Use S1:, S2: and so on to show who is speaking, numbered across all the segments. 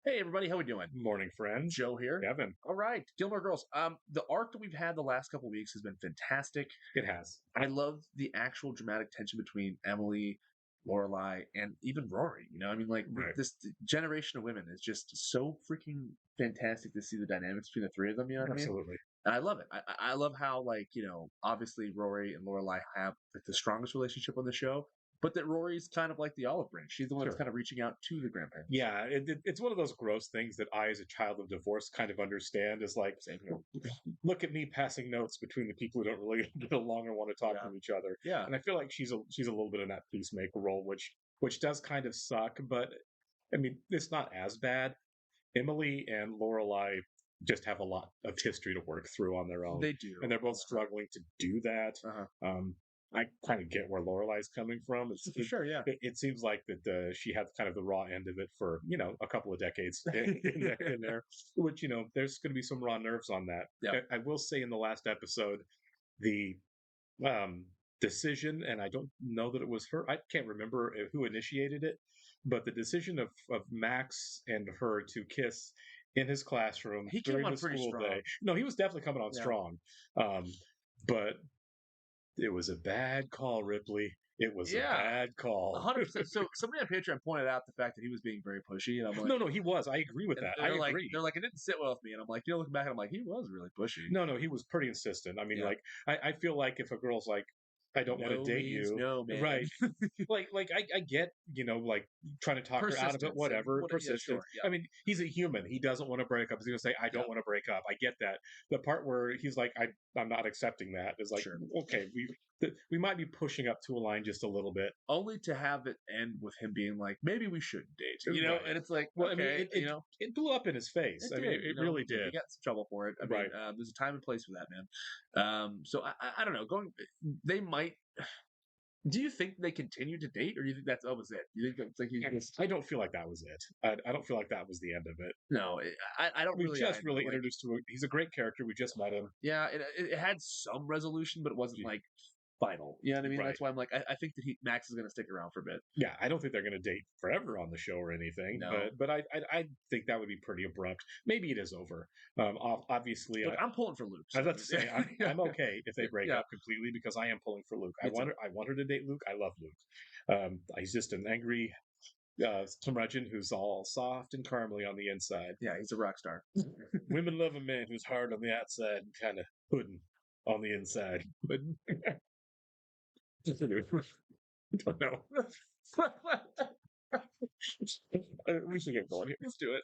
S1: Hey everybody, how we doing?
S2: Morning, friends.
S1: Joe here.
S2: Kevin.
S1: All right, Gilmore Girls. The arc that we've had the last couple weeks has been fantastic.
S2: It has.
S1: I love the actual dramatic tension between Emily, Lorelai, and even Rory.
S2: Right.
S1: This generation of women is just so freaking fantastic to see the dynamics between the three of them. You know what I mean?
S2: Absolutely.
S1: And I love it. I love how obviously Rory and Lorelai have like the strongest relationship on the show, but that Rory's kind of like the olive branch. She's the one that's
S2: Sure.
S1: kind of reaching out to the grandparents.
S2: Yeah, it's one of those gross things that I, as a child of divorce, kind of understand. Is like,
S1: Same here.
S2: look at me passing notes between the people who don't really get along or want to talk
S1: Yeah.
S2: to each other.
S1: Yeah.
S2: And I feel like she's a little bit in that peacemaker role, which does kind of suck. But I mean, it's not as bad. Emily and Lorelai just have a lot of history to work through on their own.
S1: They do.
S2: And they're both struggling to do that.
S1: Uh-huh.
S2: I kind of get where Lorelai's coming from.
S1: For sure, yeah.
S2: It seems like that she had kind of the raw end of it for a couple of decades in there, which there's going to be some raw nerves on that.
S1: Yeah.
S2: I will say in the last episode, the um, decision, and I don't know that it was her. I can't remember who initiated it, but the decision of Max and her to kiss in his classroom
S1: He came
S2: during
S1: on
S2: the
S1: pretty
S2: school
S1: strong.
S2: day. No, he was definitely coming on
S1: Yeah.
S2: strong, but it was a bad call, Ripley. It was a bad call.
S1: 100%. So somebody on Patreon pointed out the fact that he was being very pushy, and I'm like,
S2: No, he was. I agree with that. I agree.
S1: They're like, it didn't sit well with me, and I'm like, looking back, I'm like, he was really pushy.
S2: No, he was pretty insistent. I mean,
S1: Yeah.
S2: like, I feel like if a girl's like, I don't want to date you,
S1: no, man.
S2: right? like I get, like trying to talk her out of it, whatever. Persistence.
S1: Yeah, sure, yeah.
S2: I mean, he's a human. He doesn't want to break up. He's gonna say, I don't want to break up. I get that. The part where he's like, I'm not accepting that is like,
S1: Sure.
S2: okay, we might be pushing up to a line just a little bit.
S1: Only to have it end with him being like, maybe we should date,
S2: Right.
S1: And it's like,
S2: Well,
S1: okay,
S2: I mean, it blew up in his face. I mean, it really did.
S1: He got some trouble for it. I mean, there's a time and place for that, man. So I don't know. They might. Do you think they continue to date, or do you think that was it? You think
S2: I don't feel like that was it. I don't feel like that was the end of it.
S1: No, I don't
S2: We
S1: really.
S2: just really introduced to him. He's a great character. We just met him.
S1: Yeah, it had some resolution, but it wasn't like final. You know what I mean?
S2: Right.
S1: That's why I'm like, I think that Max is going to stick around for a bit.
S2: Yeah, I don't think they're going to date forever on the show or anything.
S1: No.
S2: But I think that would be pretty abrupt. Maybe it is over. Obviously,
S1: Look, I'm pulling for Luke.
S2: I was about to say I'm okay if they break
S1: Yeah.
S2: up completely because I am pulling for Luke.
S1: Me
S2: I want her to date Luke. I love Luke. He's just an angry curmudgeon who's all soft and caramely on the inside.
S1: Yeah, he's a rock star.
S2: Women love a man who's hard on the outside and kind of pudding on the inside. I don't know. We should get going here.
S1: Let's do it.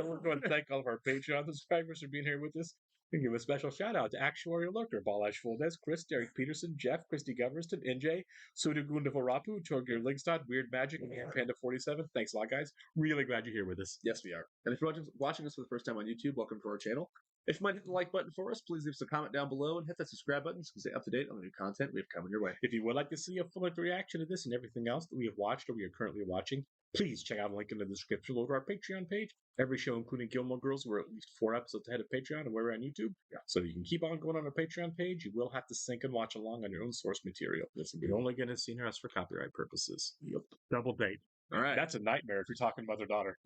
S2: We're going to thank all of our Patreon subscribers for being here with us. And give a special shout out to Actuarial Lurker, Balash Fuldez, Chris, Derek Peterson, Jeff, Christy Goverston, NJ, Sudagunda Varapu, Torgir Ligstad, Weird Magic, and Panda47. Thanks a lot, guys. Really glad you're here with us.
S1: Yes, we are. And if you're watching us for the first time on YouTube, welcome to our channel. If you might hit the like button for us, please leave us a comment down below and hit that subscribe button so you can stay up to date on the new content we have coming your way.
S2: If you would like to see a full reaction to this and everything else that we have watched or we are currently watching, please check out a link in the description below to our Patreon page. Every show, including Gilmore Girls, we're at least 4 episodes ahead of Patreon, and we're on YouTube. Yeah. So you can keep on going on our Patreon page. You will have to sync and watch along on your own source material. You're only going to see us for copyright purposes. Yep. Double date.
S1: All right.
S2: That's a nightmare if you're talking mother-daughter.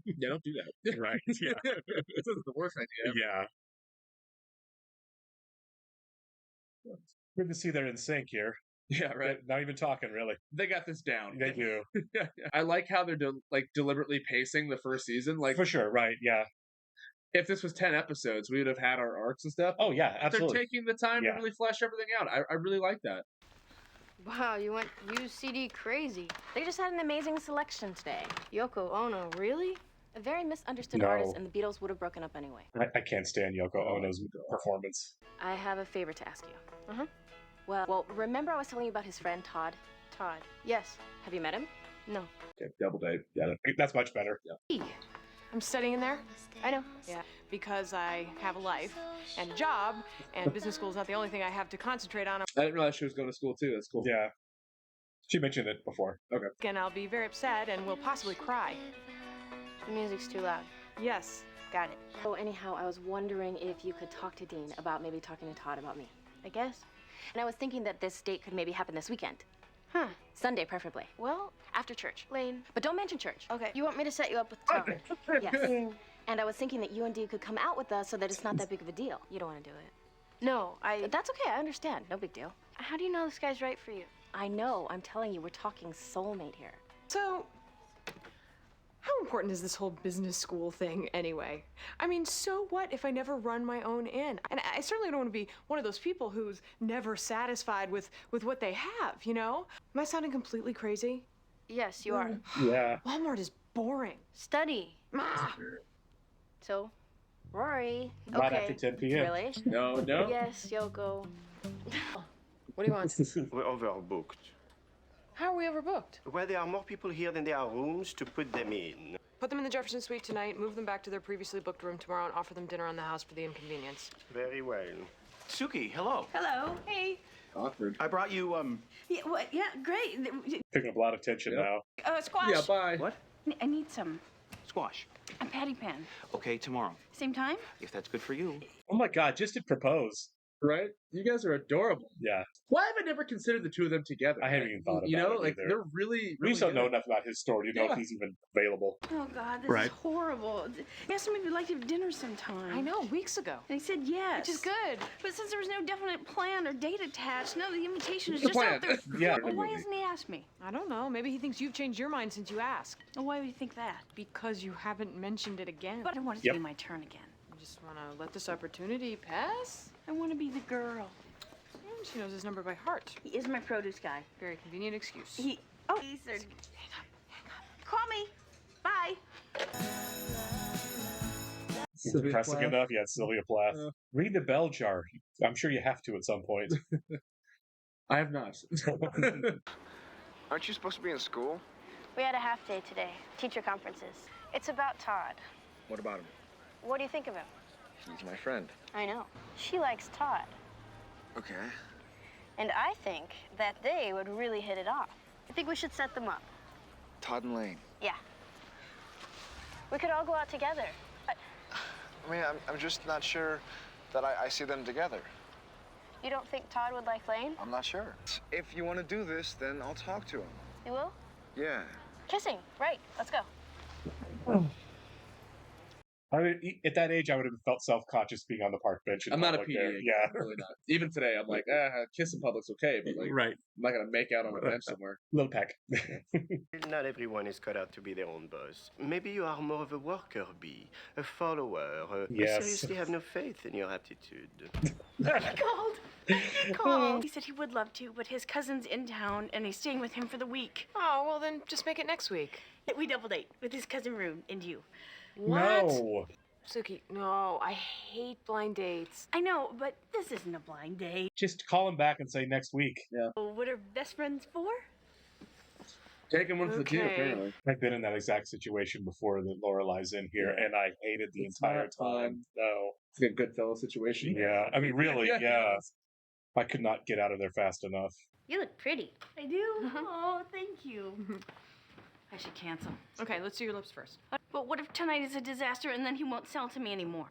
S1: Yeah, don't do that.
S2: Right. Yeah.
S1: This is the worst idea.
S2: Yeah. Good to see they're in sync here.
S1: Yeah, right.
S2: Not even talking, really.
S1: They got this down.
S2: They do.
S1: I like how they're deliberately pacing the first season. Like,
S2: for sure, right? Yeah.
S1: If this was 10 episodes, we would have had our arcs and stuff.
S2: Oh yeah, absolutely.
S1: They're taking the time to really flesh everything out. I really like that.
S3: Wow, you went UCD crazy. They just had an amazing selection today. Yoko Ono, really? A very misunderstood artist, and the Beatles would have broken up anyway.
S2: I can't stand Yoko Ono's performance.
S3: I have a favor to ask you. Well, remember I was telling you about his friend Todd? Todd. Yes. Have you met him? No.
S1: Okay, double date. Yeah,
S2: that's much better.
S4: Yeah. I'm studying there.
S3: I know.
S4: Yeah, because I have a life and a job, and business school is not the only thing I have to concentrate on.
S1: I didn't realize she was going to school too. That's cool.
S2: Yeah. She mentioned it before. Okay.
S4: And I'll be very upset and will possibly cry.
S3: The music's too loud.
S4: Yes, got it.
S3: Oh, anyhow, I was wondering if you could talk to Dean about maybe talking to Todd about me. I guess. And I was thinking that this date could maybe happen this weekend. Huh. Sunday, preferably.
S5: Well,
S3: After church.
S5: Lane.
S3: But don't mention church.
S5: Okay.
S3: You want me to set you up with Tom? Yes. And I was thinking that you and Dee could come out with us so that it's not that big of a deal. You don't want to do it.
S5: No,
S3: That's okay. I understand. No big deal.
S5: How do you know this guy's right for you?
S3: I know. I'm telling you, we're talking soulmate here.
S4: So, how important is this whole business school thing anyway? I mean, so what if I never run my own inn? And I certainly don't want to be one of those people who's never satisfied with what they have, you know? Am I sounding completely crazy?
S5: Yes, you are.
S2: Yeah.
S4: Walmart is boring.
S5: Study.
S4: Ah.
S3: So, Rory.
S2: Not
S5: Okay.
S2: after 10 p.m.
S3: Really?
S1: No.
S5: Yes, Yoko.
S4: What do you want?
S6: We're overbooked.
S4: How are we overbooked?
S6: Well, there are more people here than there are rooms to put them in.
S4: Put them in the Jefferson Suite tonight, move them back to their previously booked room tomorrow, and offer them dinner on the house for the inconvenience.
S6: Very well.
S7: Suki, hello.
S8: Hello. Hey.
S1: Awkward.
S7: I brought you,
S8: Yeah, what? Yeah, great.
S2: Picking up a lot of tension now.
S8: Squash.
S1: Yeah, bye.
S7: what?
S8: I need some.
S7: Squash.
S8: A patty pan.
S7: Okay, tomorrow,
S8: Same time?
S7: if that's good for you.
S2: Oh my God, just to propose.
S1: Right? You guys are adorable.
S2: Yeah.
S1: Why have I never considered the two of them together?
S2: I haven't even thought
S1: You
S2: about
S1: know,
S2: it
S1: like
S2: either.
S1: they're really.
S2: We just don't know
S1: good.
S2: enough about his story to know
S1: Yeah.
S2: if he's even available.
S8: Oh, God, this
S1: Right.
S8: is horrible. He asked me if we'd like to have dinner sometime.
S4: I know, weeks ago.
S8: And he said yes.
S4: Which is good.
S8: But since there was no definite plan or date attached, no, the invitation is
S1: What's
S8: just
S1: the
S8: out
S1: plan?
S8: there.
S2: Yeah.
S8: Well, why hasn't he asked me?
S4: I don't know. Maybe he thinks you've changed your mind since you asked.
S8: Well, why would you think that?
S4: Because you haven't mentioned it again.
S8: But I want it
S2: Yep.
S8: to be my turn again.
S4: You just want to let this opportunity pass?
S8: I want to be the girl.
S4: She knows his number by heart.
S8: He is my produce guy.
S4: Very convenient excuse.
S8: He said, call me. Bye.
S2: It's
S1: Sylvia
S2: depressing
S1: Plath.
S2: enough. Yeah, Sylvia Plath. Read the bell jar. I'm sure you have to at some point.
S1: I have not.
S9: Aren't you supposed to be in school?
S3: We had a half day today. Teacher conferences. It's about Todd.
S9: What about him?
S3: What do you think of him?
S9: He's my friend.
S3: I know. She likes Todd.
S9: Okay.
S3: And I think that they would really hit it off. I think we should set them up.
S9: Todd and Lane.
S3: Yeah. We could all go out together.
S9: I mean, I'm just not sure that I see them together.
S3: You don't think Todd would like Lane?
S9: I'm not sure. If you want to do this, then I'll talk to him.
S3: You will?
S9: Yeah.
S3: Kissing. Right. Let's go.
S2: I mean, at that age, I would have felt self-conscious being on the park bench. in
S1: I'm not a
S2: public
S1: PDA.
S2: there. Yeah.
S1: I'm really not. Even today, I'm like, kiss in public's okay, but like,
S2: Right.
S1: I'm not gonna make out on a bench somewhere.
S2: Little peck.
S6: Not everyone is cut out to be their own boss. Maybe you are more of a worker bee, a follower. I
S2: Yes.
S6: seriously have no faith in your aptitude.
S8: He called. He called. He said he would love to, but his cousin's in town and he's staying with him for the week.
S4: Oh, well then just make it next week.
S8: We double date with his cousin Rune and you.
S4: What?
S2: No.
S4: Suki, no, I hate blind dates.
S8: I know, but this isn't a blind date.
S2: Just call him back and say next week.
S8: What are best friends for?
S1: Taking one for the team,
S4: Okay.
S1: apparently.
S2: I've been in that exact situation before that Lorelai's in here, and I hated the
S1: It's
S2: entire
S1: not fun.
S2: time. No.
S1: It's like a good fellow situation.
S2: Yeah. I mean, really, yeah. I could not get out of there fast enough.
S8: You look pretty. I do? Oh, thank you. I should cancel.
S4: Okay, let's do your lips first.
S8: But what if tonight is a disaster and then he won't sell to me anymore?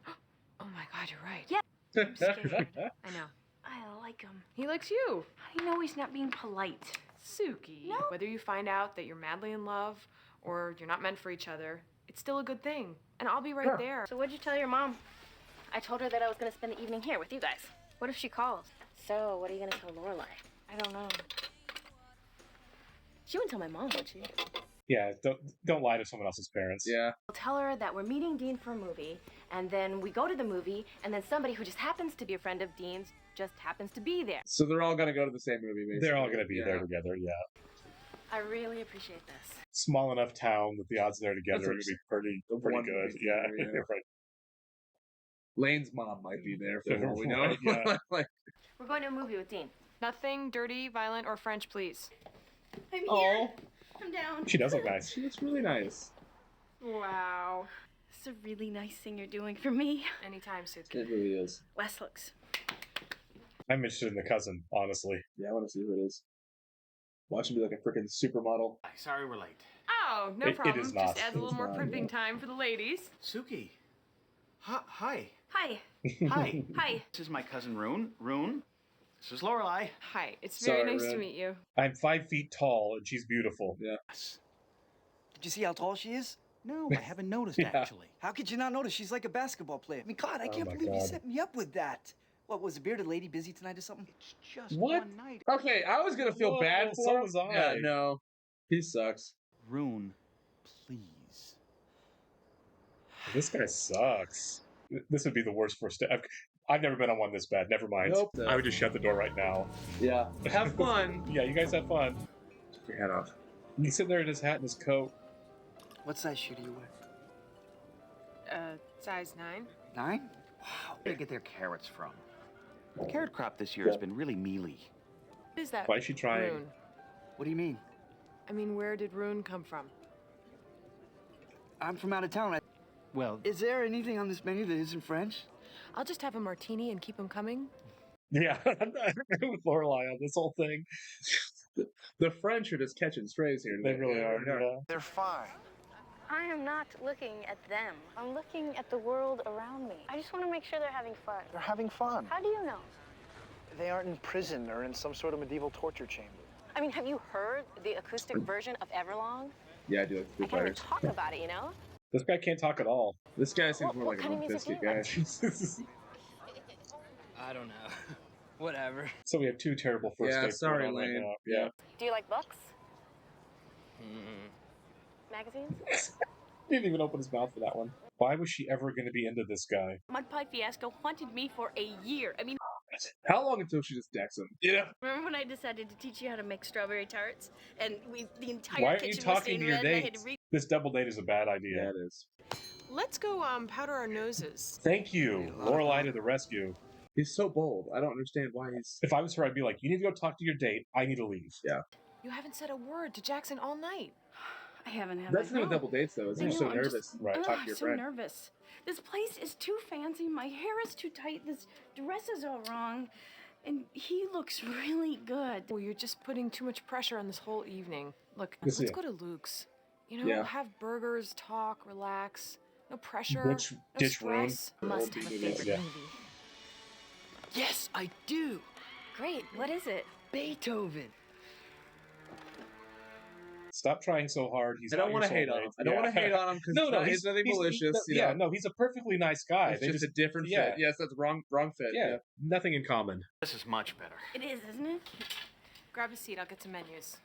S4: Oh my God, you're right.
S8: Yeah. I'm scared.
S4: I know.
S8: I like him.
S4: He likes you.
S8: I know he's not being polite.
S4: Suki,
S8: No.
S4: whether you find out that you're madly in love or you're not meant for each other, it's still a good thing. And I'll be right there.
S3: So what'd you tell your mom? I told her that I was gonna spend the evening here with you guys. What if she calls? So what are you gonna tell Lorelai? I don't know. She wouldn't tell my mom, would she?
S2: Yeah, don't lie to someone else's parents.
S1: Yeah.
S3: I'll tell her that we're meeting Dean for a movie, and then we go to the movie, and then somebody who just happens to be a friend of Dean's just happens to be there.
S1: So they're all gonna go to the same movie, basically.
S2: They're all going to be
S1: Yeah.
S2: there together, yeah.
S3: I really appreciate this.
S2: Small enough town that the odds they're together
S1: That's
S2: are going to be pretty
S1: one
S2: good.
S1: movie
S2: Yeah,
S1: theater, yeah.
S2: right.
S1: Lane's mom might be there for all we know.
S2: Right, yeah.
S1: Like,
S3: We're going to a movie with Dean.
S4: Nothing dirty, violent, or French, please.
S8: I'm here.
S1: oh,
S8: I'm down.
S2: She does look nice.
S1: she looks really nice.
S4: Wow.
S8: It's a really nice thing you're doing for me.
S4: Anytime, Suki.
S1: It really is.
S8: Wes looks.
S2: I'm interested in the cousin, honestly.
S1: Yeah, I want to see who it is. Watch him be like a freaking supermodel.
S7: Sorry we're late.
S4: Oh, no
S2: It
S4: problem.
S2: is not.
S4: Just adds a little
S1: It's
S4: more
S1: not,
S4: primping
S1: yeah.
S4: time for the ladies.
S7: Suki. Hi.
S8: Hi.
S7: Hi.
S8: Hi.
S7: This is my cousin Rune. Rune, This is Lorelai.
S4: Hi, it's very
S1: Sorry,
S4: nice to
S1: Red.
S4: meet you.
S2: I'm 5 feet tall and she's beautiful.
S1: Yeah.
S10: Did you see how tall she is?
S7: No, I haven't noticed,
S2: Yeah.
S7: actually.
S10: How could you not notice? She's like a basketball player. I mean, God, I
S2: Oh
S10: can't
S2: my
S10: believe you
S2: God.
S10: set me up with that. What, was the bearded lady busy tonight or something?
S7: It's just
S2: What?
S7: one night.
S1: Okay, I was gonna feel
S2: Whoa,
S1: bad
S2: so
S1: for him.
S2: was I.
S1: Yeah, no, he sucks.
S7: Rune, please.
S2: This guy sucks. This would be the worst first step. I've never been on one this bad. Never mind.
S1: Nope.
S2: I would just shut the door right now.
S1: Yeah, have fun.
S2: Yeah, you guys have fun.
S1: Take your hat off.
S2: He's sitting there in his hat and his coat.
S10: What size shoe do you wear?
S4: Size 9.
S10: 9?
S7: Wow, where do they get their carrots from? The carrot crop this year has been really mealy.
S4: What is that?
S2: Why is she trying?
S4: Rune.
S10: What do you mean?
S4: I mean, where did Rune come from?
S10: I'm from out of town.
S7: Well,
S10: Is there anything on this menu that isn't French?
S4: I'll just have a martini and keep him coming.
S2: Yeah, I'm with Lorelai on this whole thing.
S1: The French are just catching strays here.
S2: They really are. Yeah.
S9: They're fine.
S5: I am not looking at them. I'm looking at the world around me. I just want to make sure they're having fun.
S9: They're having fun.
S5: How do you know?
S9: They aren't in prison or in some sort of medieval torture chamber.
S5: I mean, have you heard the acoustic version of Everlong?
S1: Yeah, I do.
S5: I can't even talk about it, you know?
S2: This guy can't talk at all.
S1: This guy seems more
S5: What
S1: like a
S5: kind of
S1: Limp
S5: music
S1: Bizkit
S5: do you
S1: guy.
S11: I don't know. Whatever.
S2: So we have 2 terrible first
S1: Yeah,
S2: dates
S1: sorry,
S2: going on right
S1: Lane.
S2: now.
S1: Yeah.
S5: Do you like books?
S11: Mm.
S5: Magazines?
S2: He didn't even open his mouth for that one. Why was she ever going to be into this guy?
S8: Mud Pie Fiasco haunted me for a year. I mean,
S1: How long until she just decks him?
S2: Yeah.
S8: remember when I decided to teach you how to make strawberry tarts? And the entire
S2: Why aren't you
S8: kitchen was
S2: talking
S8: stained
S2: to your
S8: red and I had
S2: dates?
S8: to read.
S2: This double date is a bad idea.
S1: Yeah, it is.
S4: Let's go powder our noses.
S2: Thank you. Lorelai to the rescue.
S1: He's so bold. I don't understand why he's.
S2: If I was her, I'd be like, you need to go talk to your date. I need to leave.
S1: Yeah.
S4: You haven't said a word to Jackson all night.
S8: I haven't had
S1: That's
S8: my
S1: not a double dates though. Is
S8: I
S1: you're so
S8: know, I'm
S1: nervous.
S8: just-
S2: Right,
S8: Ugh,
S1: talk to your
S8: so
S1: friend.
S8: nervous. This place is too fancy. My hair is too tight. This dress is all wrong. And he looks really good.
S4: Well, you're just putting too much pressure on this whole evening. Look,
S2: Yes,
S4: let's
S2: yeah.
S4: go to Luke's. You know,
S1: Yeah.
S4: have burgers, talk, relax. No pressure.
S2: Ditch-
S4: no
S2: ditch Rune.
S4: stress.
S5: Must have a favorite
S2: Yeah.
S5: movie.
S10: Yes, I do.
S5: Great. What is it?
S10: Beethoven.
S2: Stop trying so hard. He's
S1: I don't
S2: want to
S1: hate on him. I don't want to hate on him because he's nothing malicious.
S2: Yeah, no, he's a perfectly nice guy.
S1: It's
S2: They
S1: just a different
S2: yeah.
S1: fit. Yes, that's wrong fit.
S2: yeah, nothing in common.
S7: This is much better.
S8: It is, isn't it?
S4: Grab a seat. I'll get some menus.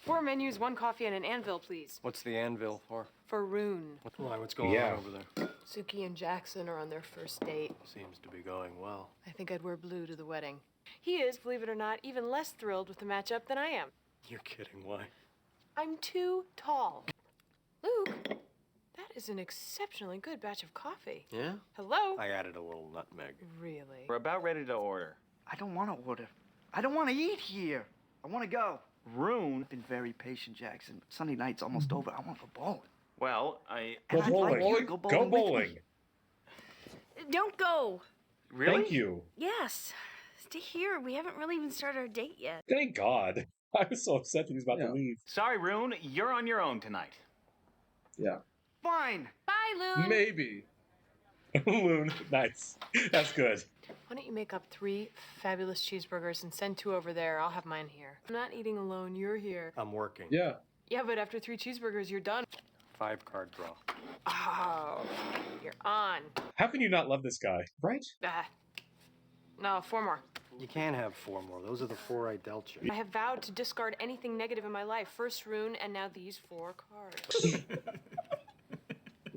S4: 4 menus, 1 coffee, and an anvil, please.
S11: What's the anvil for?
S4: For Rune.
S11: Why, what's going
S2: Yeah.
S11: on over there?
S4: Suki and Jackson are on their first date.
S11: Seems to be going well.
S4: I think I'd wear blue to the wedding. He is, believe it or not, even less thrilled with the matchup than I am.
S11: You're kidding, why?
S4: I'm too tall. Luke, that is an exceptionally good batch of coffee.
S11: Yeah?
S4: Hello?
S11: I added a little nutmeg.
S4: Really?
S7: We're about ready to order.
S10: I don't want to order. I don't want to eat here. I want to go.
S7: Rune.
S10: I've been very patient, Jackson. But Sunday night's almost over. I want to go bowling.
S7: Well,
S2: Go
S10: I'd like
S2: bowling.
S10: you to go
S2: Go
S10: bowling with me.
S2: bowling.
S8: Don't go.
S7: Really?
S2: Thank you.
S8: Yes. Stay here. We haven't really even started our date yet.
S2: Thank God. I was so upset that he was about
S1: Yeah.
S2: to leave.
S7: Sorry, Rune. You're on your own tonight.
S1: Yeah.
S10: Fine.
S8: Bye, Loon.
S1: Maybe.
S2: Loon. Nice. That's good.
S4: Why don't you make up 3 fabulous cheeseburgers and send 2 over there? I'll have mine here. I'm not eating alone. You're here.
S11: I'm working.
S1: Yeah.
S4: Yeah, but after 3 cheeseburgers, you're done.
S11: 5-card draw.
S4: Oh, you're on.
S2: How can you not love this guy? Right?
S4: Ah. No, 4 more.
S11: You can have 4 more. Those are the 4 I dealt you.
S4: I have vowed to discard anything negative in my life. First Rune, and now these 4 cards.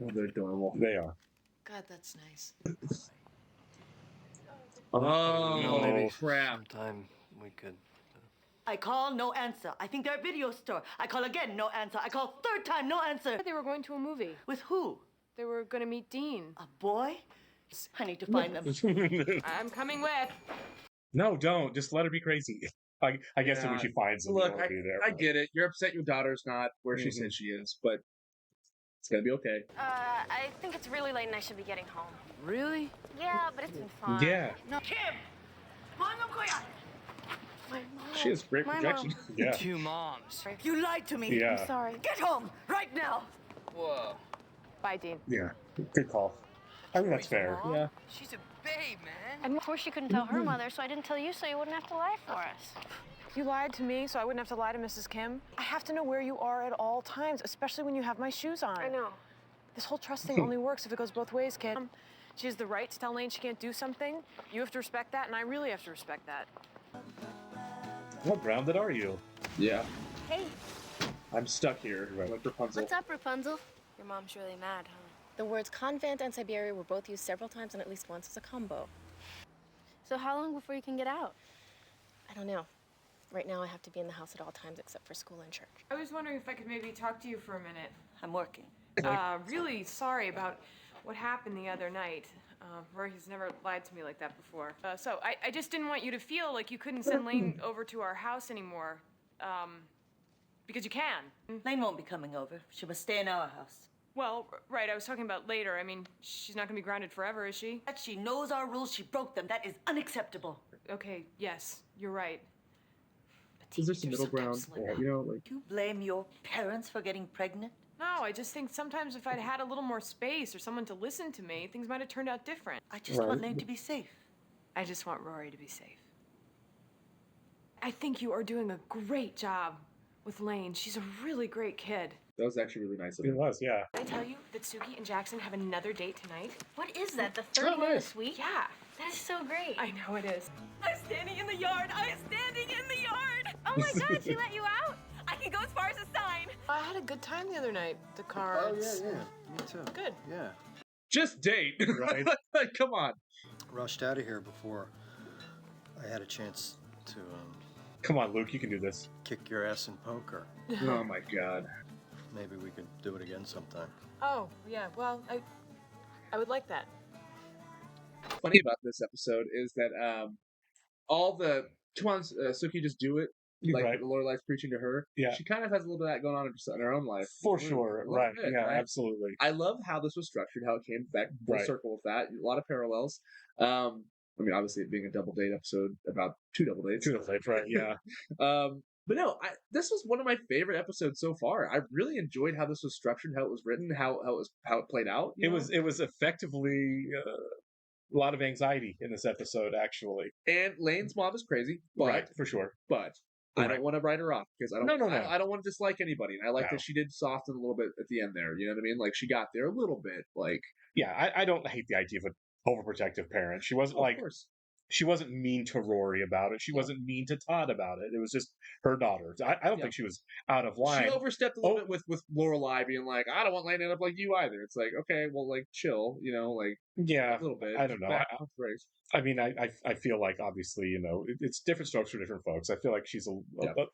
S1: Oh, they're adorable.
S2: They are.
S4: God, that's nice.
S1: Oh,
S11: You know, maybe
S1: crap.
S11: sometime we could.
S12: I call, no answer. I think they're a video store. I call again, no answer. I call 3rd time, no answer.
S4: They were going to a movie.
S12: With who?
S4: They were going to meet Dean.
S12: A boy? I need to find them.
S4: I'm coming with.
S2: No, don't. Just let her be crazy. I guess that when
S1: Yeah.
S2: she finds him,
S1: Look,
S2: he'll be there.
S1: I get it. You're upset your daughter's not where she said she is, but it's gonna be okay.
S5: I think it's really late and I should be getting home.
S12: Really?
S5: Yeah, but it's been fun.
S2: Yeah.
S12: No. Kim! Mom, Koya!
S5: My mom.
S2: She has great
S5: My
S2: projection.
S5: mom.
S2: Yeah.
S11: 2 moms.
S12: You lied to me.
S2: Yeah.
S5: I'm sorry.
S12: Get home, right now.
S11: Whoa.
S4: Bye, Dean.
S2: Yeah. Good call. I think that's fair.
S11: Mom?
S2: Yeah.
S11: She's a babe, man.
S5: And of course she couldn't tell her mother, so I didn't tell you so you wouldn't have to lie for us.
S4: You lied to me, so I wouldn't have to lie to Mrs. Kim. I have to know where you are at all times, especially when you have my shoes on.
S5: I know.
S4: This whole trust thing only works if it goes both ways, kid. She has the right to tell Lane she can't do something. You have to respect that, and I really have to respect that.
S2: How grounded are you?
S1: Yeah.
S5: Hey,
S1: I'm stuck here. Like Rapunzel.
S5: what's up, Rapunzel?
S3: Your mom's really mad, huh? The words convent and Siberia were both used several times and at least once as a combo.
S5: So how long before you can get out?
S3: I don't know. Right now I have to be in the house at all times except for school and church.
S4: I was wondering if I could maybe talk to you for a minute.
S12: I'm working.
S4: Really sorry about what happened the other night. Rory's never lied to me like that before. So I just didn't want you to feel like you couldn't send Lane over to our house anymore. Because you can.
S12: Lane won't be coming over. She must stay in our house.
S4: Well, right, I was talking about later. I mean, she's not gonna be grounded forever, is she?
S12: That she knows our rules, she broke them. That is unacceptable.
S4: Okay, yes, you're right.
S1: Is there some middle ground? You know, like.
S12: You blame your parents for getting pregnant?
S4: No, I just think sometimes if I'd had a little more space or someone to listen to me, things might have turned out different.
S12: I just want Lane to be safe.
S4: I just want Rory to be safe. I think you are doing a great job with Lane. She's a really great kid.
S1: That was actually really nice of
S2: It
S1: him.
S2: was, yeah.
S4: Did I tell you that Suki and Jackson have another date tonight?
S5: What is that, the third one this week?
S4: Yeah.
S5: That is so great.
S4: I know it is.
S8: I'm standing in the yard. I'm standing in the yard.
S5: Oh my God, she let you out?
S8: I can go as far as a sign.
S4: I had a good time the other night. The cards.
S11: Oh, yeah. Me too.
S4: Good.
S11: Yeah.
S1: Just date.
S2: Right.
S1: Come on.
S11: Rushed out of here before I had a chance to
S2: Come on, Luke, you can do this.
S11: kick your ass in poker.
S1: Oh my God.
S11: Maybe we could do it again sometime.
S4: Oh, yeah. Well, I would like that.
S1: Funny about this episode is that all the come on, Suki, just do it. Like
S2: Right.
S1: Lorelai's preaching to her.
S2: Yeah.
S1: She kind of has a little bit of that going on in her own life.
S2: For sure,
S1: A little
S2: right.
S1: bit,
S2: Yeah,
S1: right?
S2: absolutely.
S1: I love how this was structured, how it came back full
S2: Right.
S1: circle with that. A lot of parallels. I mean, obviously, it being a double date episode about two double dates.
S2: Two double dates, right? Yeah.
S1: But no, this was one of my favorite episodes so far. I really enjoyed how this was structured, how it was written, how it played out.
S2: It was effectively a lot of anxiety in this episode, actually.
S1: And Lane's mom is crazy, but
S2: Right, for sure.
S1: But I don't want to write her off because I don't.
S2: No.
S1: I don't want to dislike anybody. And I like
S2: No.
S1: that she did soften a little bit at the end there. You know what I mean? Like she got there a little bit. Like
S2: Yeah, I don't hate the idea of an overprotective parent. She wasn't
S1: of course.
S2: she wasn't mean to Rory about it. She wasn't mean to Todd about it. It was just her daughter. I don't think she was out of line.
S1: She overstepped a little bit with Lorelai being like, I don't want Lane to end up like you either. It's like, okay, well, like chill, you know, like
S2: Yeah,
S1: a little bit.
S2: I don't know.
S1: Back off the race.
S2: I mean, I feel like obviously, you know, it's different strokes for different folks. I feel like she's a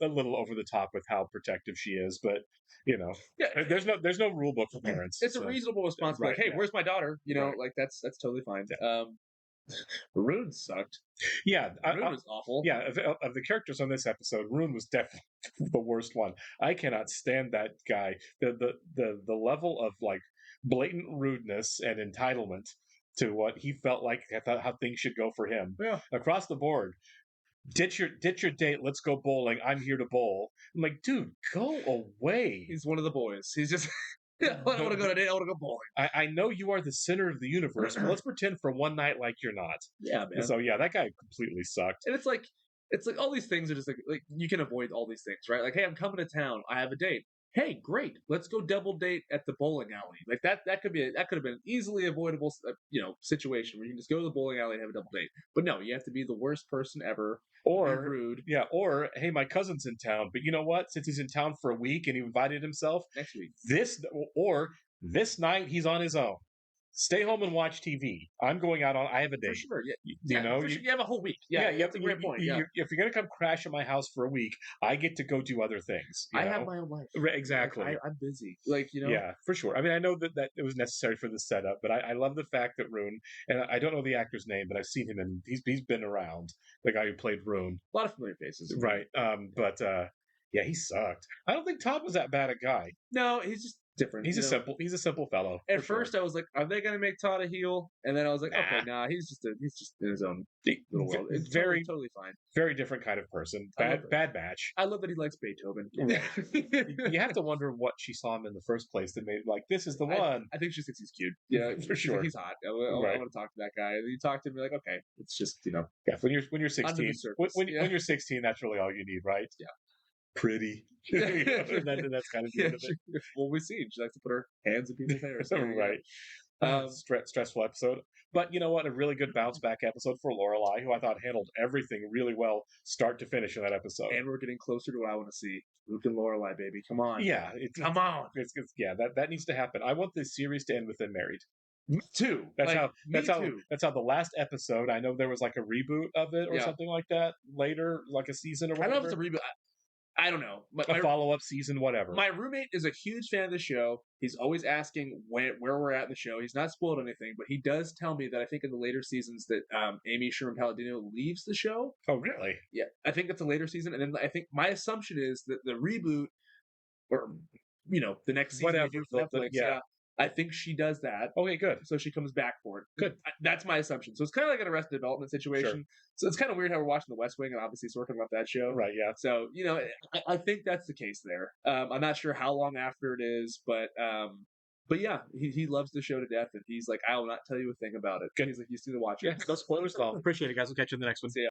S2: little over the top with how protective she is, but you know,
S1: Yeah.
S2: there's no rule book for parents.
S1: It's
S2: so.
S1: a reasonable response.
S2: Right,
S1: Like, hey,
S2: yeah.
S1: where's my daughter? You know,
S2: Right.
S1: like that's totally fine. Rune sucked.
S2: Yeah,
S1: Rune was awful.
S2: Yeah, of the characters on this episode, Rune was definitely the worst one. I cannot stand that guy. The level of like blatant rudeness and entitlement to what he felt like how things should go for him.
S1: Yeah.
S2: Across the board. Ditch your date. Let's go bowling. I'm here to bowl. I'm like, dude, go away.
S1: He's one of the boys. He's just I don't want to go to date. I want to go bowling.
S2: I know you are the center of the universe, but let's pretend for one night like you're not.
S1: Yeah, man.
S2: So yeah, that guy completely sucked.
S1: And it's like all these things are just like you can avoid all these things, right? Like, hey, I'm coming to town. I have a date. Hey, great. Let's go double date at the bowling alley. Like that could have been an easily avoidable, situation where you can just go to the bowling alley and have a double date. But no, you have to be the worst person ever.
S2: Or
S1: be rude.
S2: Yeah, or hey, my cousin's in town, but you know what? Since he's in town for a week and he invited himself,
S1: Next week.
S2: this night he's on his own. Stay home and watch TV. I'm going out I have a
S1: For
S2: date.
S1: sure. Yeah.
S2: You know,
S1: for sure. You have a whole week. Yeah,
S2: you have
S1: that's a
S2: to.
S1: great point. Yeah.
S2: If you're gonna come crash at my house for a week, I get to go do other things. you
S1: I
S2: know?
S1: have my own life.
S2: Right, exactly.
S1: Like, I'm busy. Like, you know.
S2: Yeah, for sure. I mean, I know that it was necessary for the setup, but I love the fact that Rune, and I don't know the actor's name, but I've seen him and he's been around. The guy who played Rune,
S1: A lot of familiar faces.
S2: right? But yeah, he sucked. I don't think Todd was that bad a guy.
S1: No, he's just different.
S2: He's a simple fellow.
S1: At first, I was like, "Are they going to make Todd a heel?" And then I was like, "Okay, nah, he's just in his own little world. It's totally fine.
S2: Very different kind of person. Bad match.
S1: I love that he likes Beethoven.
S2: You have to wonder what she saw him in the first place that made like this is the one.
S1: I think she thinks he's cute. Yeah,
S2: for sure.
S1: Like, he's hot. I want to talk to that guy. And you talk to him, you're like, okay, it's just
S2: Yeah, when you're 16, when you're 16, that's really all you need, right?
S1: Yeah.
S2: Pretty. and that's kind of the end of it.
S1: Well, we've seen she likes to put her hands in people's hair. So,
S2: right. Stressful episode. But you know what? A really good bounce back episode for Lorelai, who I thought handled everything really well, start to finish in that episode.
S1: And we're getting closer to what I want to see. Luke and Lorelai, baby. Come on.
S2: Yeah.
S1: Come on.
S2: Yeah, that needs to happen. I want this series to end with them married.
S1: Me too.
S2: That's how the last episode. I know there was like a reboot of it or something like that later, like a season or whatever.
S1: I don't know if it's a reboot. I don't know. But
S2: a follow-up season, whatever.
S1: My roommate is a huge fan of the show. He's always asking where we're at in the show. He's not spoiled anything, but he does tell me that I think in the later seasons that Amy Sherman-Palladino leaves the show.
S2: Oh, really?
S1: Yeah. I think it's a later season. And then I think my assumption is that the reboot, or, the next season
S2: whatever,
S1: they do for Netflix, I think she does that.
S2: Okay, good.
S1: So she comes back for it.
S2: Good.
S1: That's my assumption. So it's kind of like an Arrested Development situation.
S2: Sure.
S1: So it's kind of weird how we're watching The West Wing and obviously it's working about that show.
S2: Right, yeah.
S1: So, I think that's the case there. I'm not sure how long after it is, but yeah, he loves the show to death and he's like, I will not tell you a thing about it.
S2: Good.
S1: He's like, you just need to watch it.
S2: Yeah, no spoilers at all. Appreciate it, guys. We'll catch you in the next one.
S1: See ya.